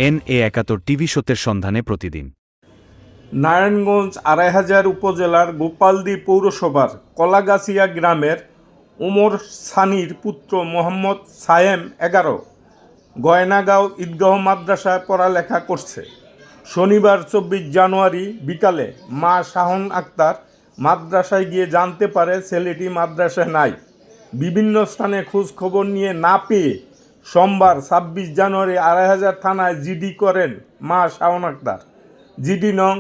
NA71 TV সত্যের সন্ধানে প্রতিদিন। নারায়ণগঞ্জ ২৫০০ উপজেলার গোপালদী পৌরসভার কলাগাছিয়া গ্রামের ওমর সানির পুত্র মোহাম্মদ সায়েম ১১ গয়নাগাঁও ঈদগাহ মাদ্রাসায় পড়ালেখা করছে। শনিবার ২৪ জানুয়ারি বিকালে মা শাহন আক্তার মাদ্রাসায় গিয়ে জানতে পারে ছেলেটি মাদ্রাসায় নাই। বিভিন্ন স্থানে খোঁজ খবর নিয়ে না পেয়ে সোমবার ২৬ জানুয়ারি ২৫০০ থানায় জিডি করেন মা শাহন আক্তার। জিডি নং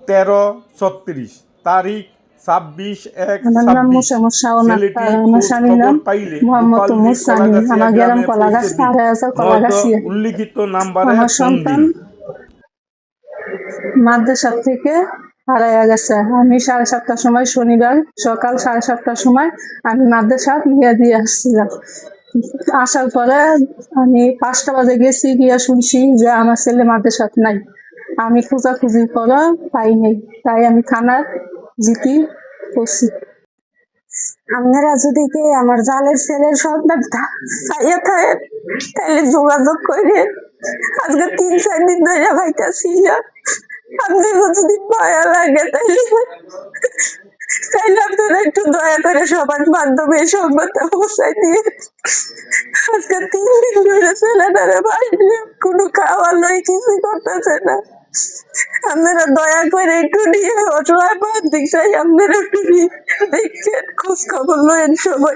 ১৩৩৬ তারিখ ২৬/১/২৬। ছেলেটির খোঁজ খবর পাইলে গোপালদী কলাগাছিয়া গ্রামে পৌঁছে দিন। উল্লিখিত নাম্বারে ফোন দিন। মাদ্রাসা থেকে হারাইয়া গেছে। আমি ৭:৩০টার সময় শনিবার সকাল ৭:৩০টার সময় আমি মাদ্রাসা নিয়ে দিয়ে আসছিলাম। আসার পরে আমি ৫টা বাজে গেছি, গিয়ে শুনছি যে আমার ছেলে মাদ্রাসাত নাই। আমি খোঁজাখুঁজি করে পাই নাই, তাই আমি থানার জিডি করছি। আপনারা যদি কে আমার জালের ছেলের সন্তান চাইয়া থাকেন তাহলে যোগাযোগ করে। আজকে ৩-৪ দিন ধরে ভাইতাছি না। আপনাদের যদি মায়া লাগে তাইলে আপনারা একটু দয়া করে সবার মাধ্যমে সংবাদটা পৌঁছাই দিয়ে। আজকে ৩ দিন ধরে ছেলেটারে বাইরে কোনো খাওয়া লই কিছু করতেছে না। আপনারা দয়া করে একটু নিয়ে অসহায় বাদ দিক চাই, আপনারা একটু দেখছেন, খোঁজ খবর লয়েন সবাই।